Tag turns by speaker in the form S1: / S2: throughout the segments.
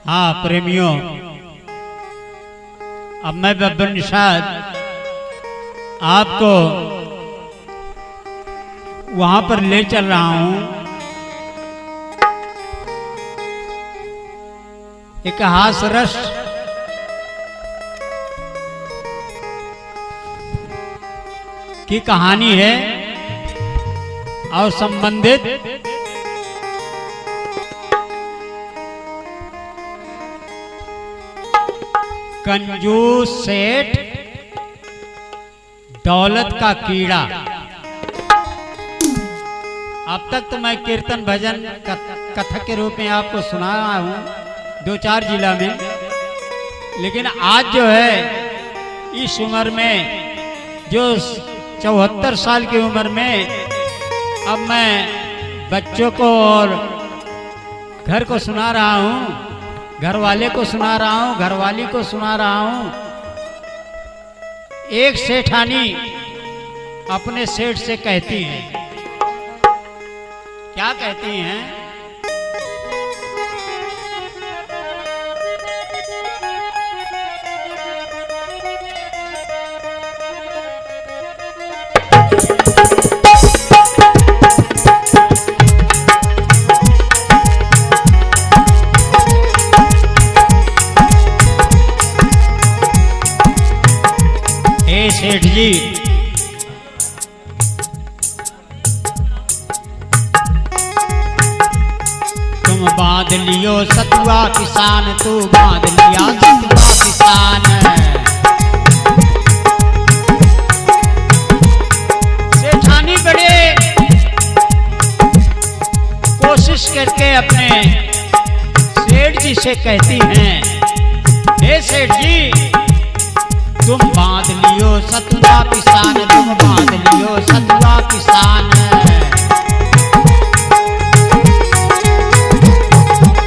S1: हाँ प्रेमियों, अब मैं बब्बर निषाद आपको वहां पर ले चल रहा हूं एक हास रस की कहानी है और संबंधित कंजूस सेठ दौलत का कीड़ा। अब तक तो मैं कीर्तन भजन कथक के रूप में आपको सुनाया हूँ 2-4 जिला में, लेकिन आज जो है इस उम्र में जो 74 साल की उम्र में अब मैं बच्चों को और घर को सुना रहा हूँ, घर वाले को सुना रहा हूँ, घरवाली को सुना रहा हूँ। एक सेठानी अपने सेठ से कहती है, क्या कहती हैं? सेठ जी, तुम बांध लियो सतुआ किसान, तू बांध लिया सतुआ किसान। सेठानी बड़े कोशिश करके अपने सेठ जी से कहती हैं, हे सेठ जी, तुम बांध लियो सतुआ किसान, तुम बांध लियो सतुआ किसान।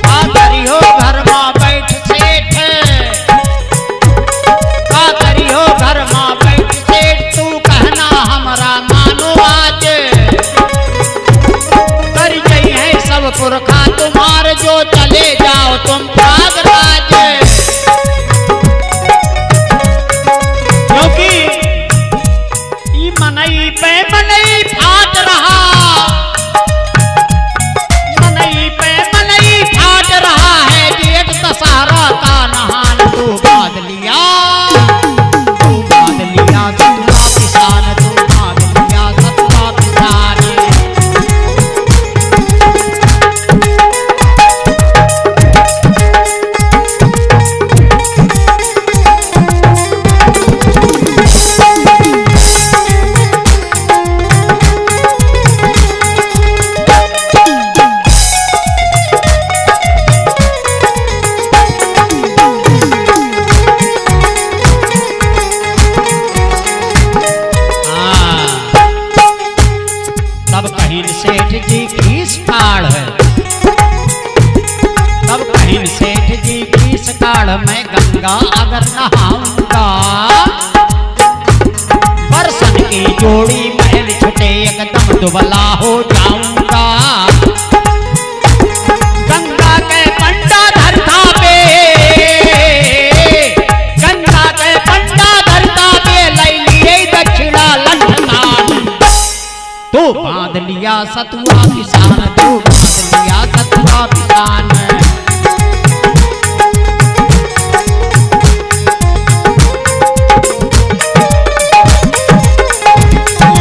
S1: का करियो घर मां बैठ सेठ, का करियो घर मां बैठ सेठ, तू कहना हमरा मानो आज। कर गई है सब पुरखा तुम्हार, जो चले जाओ तुम प्रयागराज। मनई पे मनई फाट रहा, मनई पे मनई फाट रहा है, जेठ दशहरा का नहान। तू बांध लिया सतुआ किसान, तू बांध लिया सतुआ किसान। सेठ जी की सकाड़ है, तब कहीं सेठ जी की सकाड़, मैं गंगा अगर नहाऊंगा, बरसन की जोड़ी महल छुटे एकदम दुबला हो जाऊंगा। गंगा के पंडा धरता पे, गंगा के पंडा धरता पे, ले लिए दक्षिणा लंघनान। तू बांध लिया सतुआ किसान, तू बांध लिया सतुआ किसान।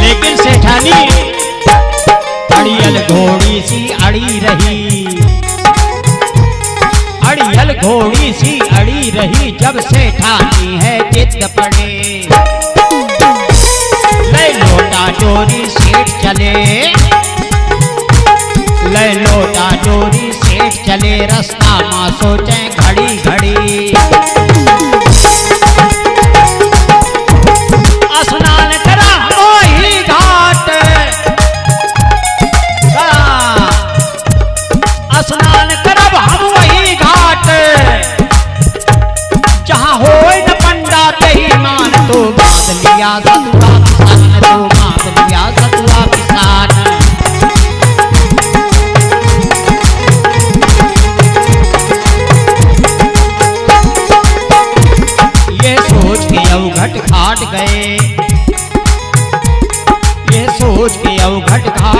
S1: लेकिन सेठानी अड़ियल घोड़ी सी अड़ी रही, अड़ियल घोड़ी सी अड़ी रही, जब सेठानी है जिद पड़े। ले लोटा जोरी सेठ चले, ले लोटा जोरी सेठ चले, रास्ता मां सोचे घड़ी घड़ी। स्नान करा वही घाट, स्नान करब हम वही घाट, जहाँ होए न पंडा तही मान। तो बांध लिया सतुआ किसान, तो बांध लिया सतुआ किसान।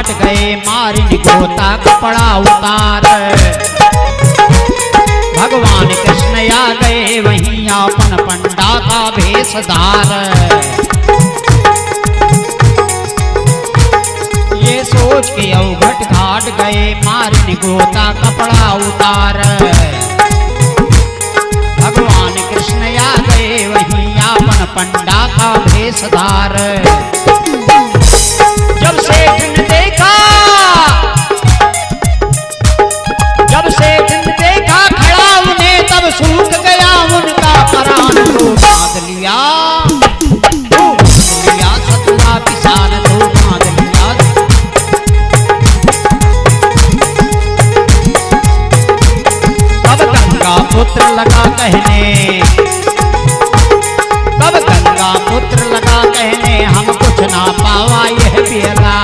S1: घाट गए मारिन गोता कपड़ा उतार। भगवान कृष्ण आ गए वहीं अपन पंडा का भेषधार। ये सोच के अवघट घाट गए मारिन गोता कपड़ा उतार। भगवान कृष्ण आ गए वहीं अपन पंडा का भेषधार। जब सेठ ने देखा खड़ा उन्हें तब सूख गया उनका प्राण। तो बांध लिया सतुआ पिसान तो बांध लिया। तब गंगा पुत्र लगा कहने हम कुछ ना पावा यह बेला।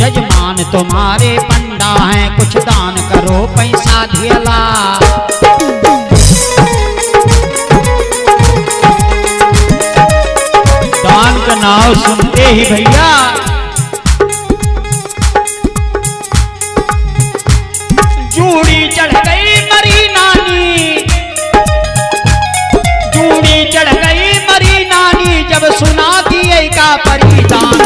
S1: जजमान तुम्हारे पंडा हैं कुछ दान करो पैसा धियला। दान का नाम सुनते ही भैया जूड़ी चढ़ गई मरी नानी। जूड़ी चढ़ गई मरी नानी जब सुना दिए का परिदान।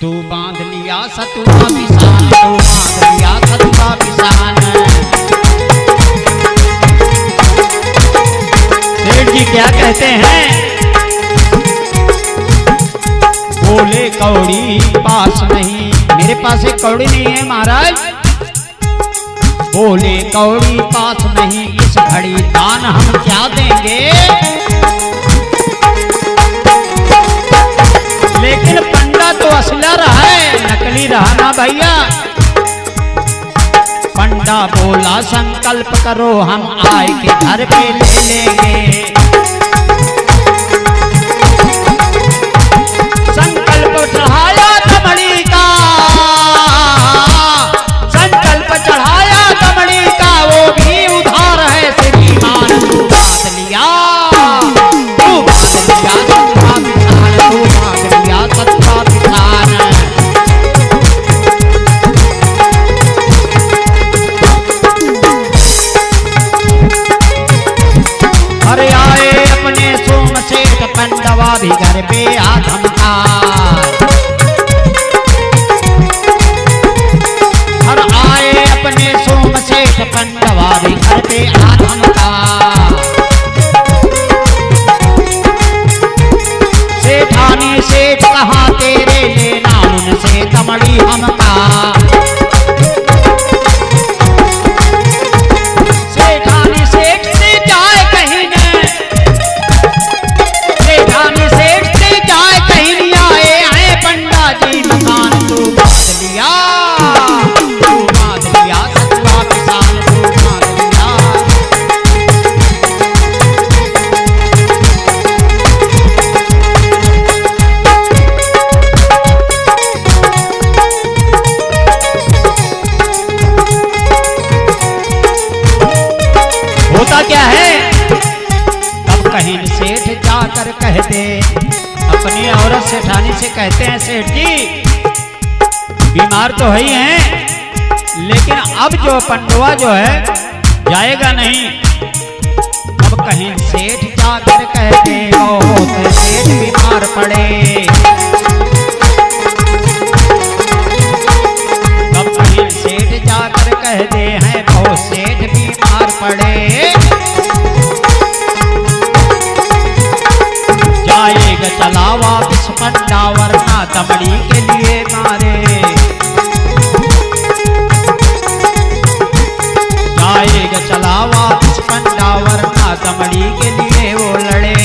S1: तू बांध लिया सतुआ पिसान तू बांध लिया सतुआ पिसान। सेठ जी क्या कहते हैं? बोले कौड़ी पास नहीं। मेरे पास एक कौड़ी नहीं है महाराज। बोले कौड़ी पास नहीं इस घड़ी दान हम क्या देंगे। लेकिन पंडा तो असला रहा है नकली रहा ना भैया। पंडा बोला संकल्प करो हम आए के घर पे ले लेंगे। संकल्प चढ़ाया दमड़ी का। संकल्प चढ़ाया दमड़ी का वो भी उधार है श्रीमान। तू बांध लिया सतुआ पिसान। अरे आए अपने सोम सेठ पंडवा भी घर पे आधमका। हर आए अपने सोम सेठ पंडवा भी घर पे आधमका। सेठानी सेठ कहा तेरे लेना उनसे दमड़ी हमका। सेठानी सेठ से जाए कहीं न। सेठानी सेठ से जाए कहीं नहीं आए आए पंडा जी मकान। तू बांध लिया सतुआ पिसान तू बांध लिया। होता क्या है तब कहीं सेठ जाकर कहते अपनी औरत सेठानी से कहते हैं सेठ जी बीमार तो ही हैं लेकिन अब जो पंडवा जो है जाएगा नहीं। अब कहीं सेठ जाकर कहते हो सेठ बीमार पड़े। अब कहीं सेठ जाकर कहते हैं बहुत सेठ बीमार पड़े। जाएगा चला वापिस पंडा वरना दमड़ी के लिए मारे। जाएगा चला वापिस पंडा वरना दमड़ी के लिए वो लड़े।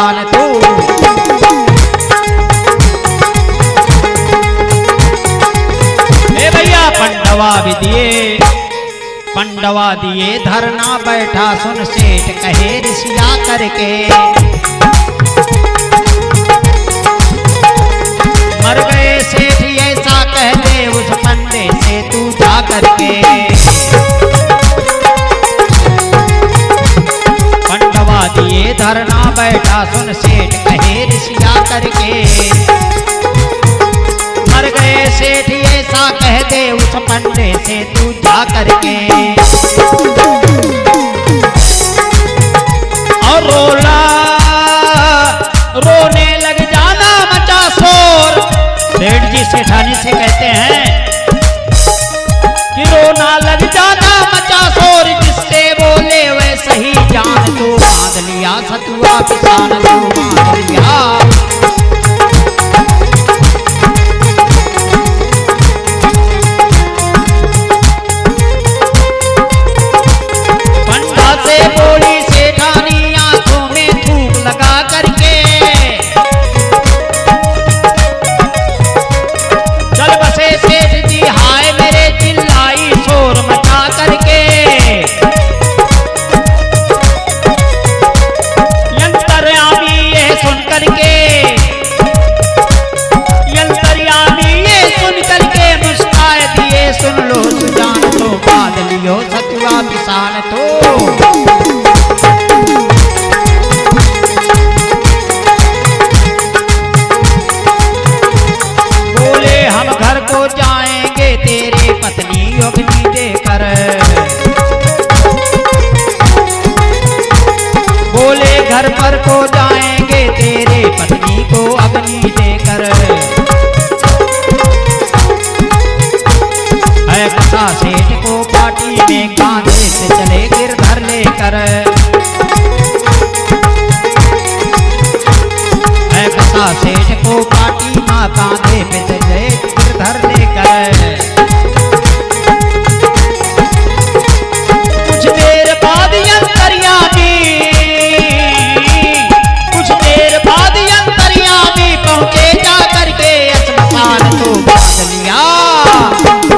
S1: पिसान तू। ए भैया पंडवा दिए धरना बैठा सुन सेठ कहे ऋषिया करके। मर गए सेठ ऐसा कहते उस पंडे से तू जा करके। पंडवा दिए धरना बैठा सुन सेठ कहे ऋषिया करके। मर गए सेठ ऐसा कहते उस पंडे से तू जा करके। और रोने लग जाना मचा शोर। सेठ जी सेठानी से कहते हैं कि रोना लग जाना मचा शोर। जिससे बोले वैसे ही जान तू बांध लिया सतुआ पिसान तू बांध लिया। पंडा से बोली सेठानी आंखों में थूक लगा करके। चल बसे सेठ जी हाय मेरे चिल्लाई शोर मचा करके। यंतरयामी ये सुन करके, यंतरयामी ये सुन करके मुस्काए दिए सुन लो सुजान तो बांध लियो सतुआ पिसान तो। बोले हम घर को जाएंगे तेरे पत्नी अग्नि देकर। बोले घर पर को जाएंगे तेरे पत्नी को अग्नि देकर। कसा सेठ को पार्टी में कांधे से चले गिरधर लेकर। कसा सेठ को पार्टी माँ कांधे पे चले गिरधर लेकर। कुछ देर बाद यंतरयामी, कुछ देर बाद यंतरयामी पहुंचे जा करके। श्मशान तो बांध लिया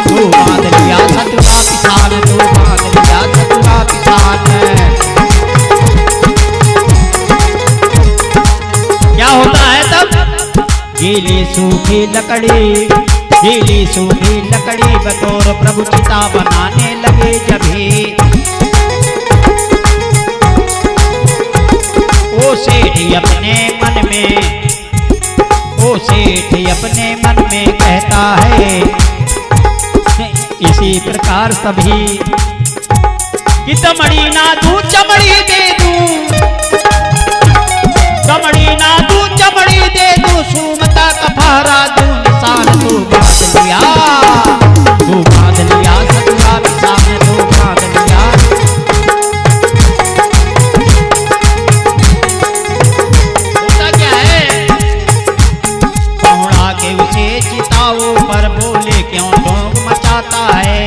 S1: तू बांध लिया सतुआ पिसान तू बांध लिया सतुआ पिसान। क्या होता है तब? गीली सूखी लकड़ी, गीली सूखी लकड़ी बतौर प्रभु चिता बनाने लगे जभी। ओ सेठ अपने मन में, ओ सेठ अपने मन में कहता है इसी प्रकार सभी कि दमड़ी ना दूं चमड़ी दे दूं, दमड़ी ना दूं चमड़ी दे दूं। सुमता कफारा दूं निशान तू बांध लिया, तू बांध लिया सतुआ पिसान तू बांध लिया। होता क्या है? पहुड़ा के उसे चिताओं पर बोले क्यों ढोंग मचाता है।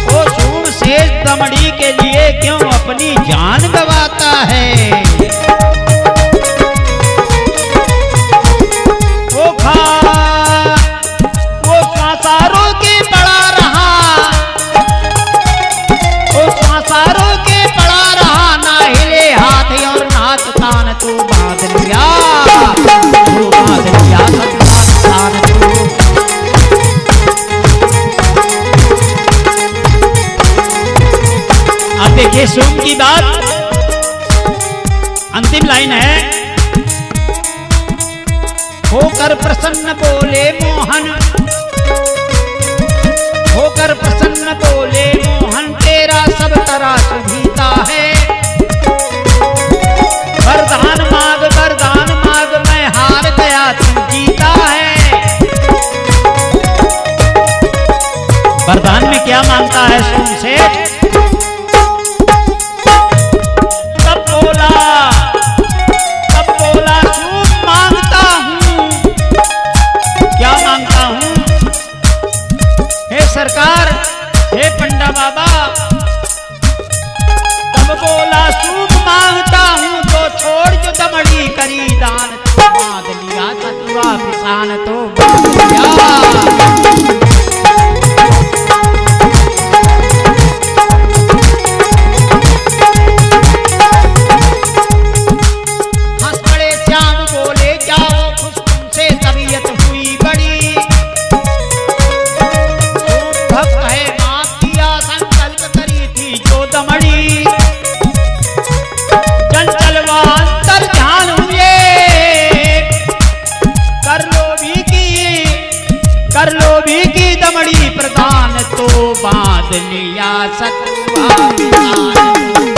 S1: ओ सूर शेष दमड़ी के लिए क्यों अपनी जान गवाता है। वो श्वासारों के पड़ा रहा, वो श्वासारों के पड़ा रहा। ना हिले हाथ और नाच तान तू बांध लिया, तू बांध लिया सतुआ पिसान तू। अब देखिए सोम की बात, अंतिम लाइन है। होकर प्रसन्न बोले मोहन, होकर प्रसन्न बोले मोहन तेरा सब तरह सुधीता है। वरदान मांग मैं हार गया तू जीता है। वरदान में क्या मांगता है सोम सेठ? तब बोला सूप मांगता हूँ। क्या मांगता हूँ? हे सरकार, हे पंडा स्वाद लिया सतुआ विचार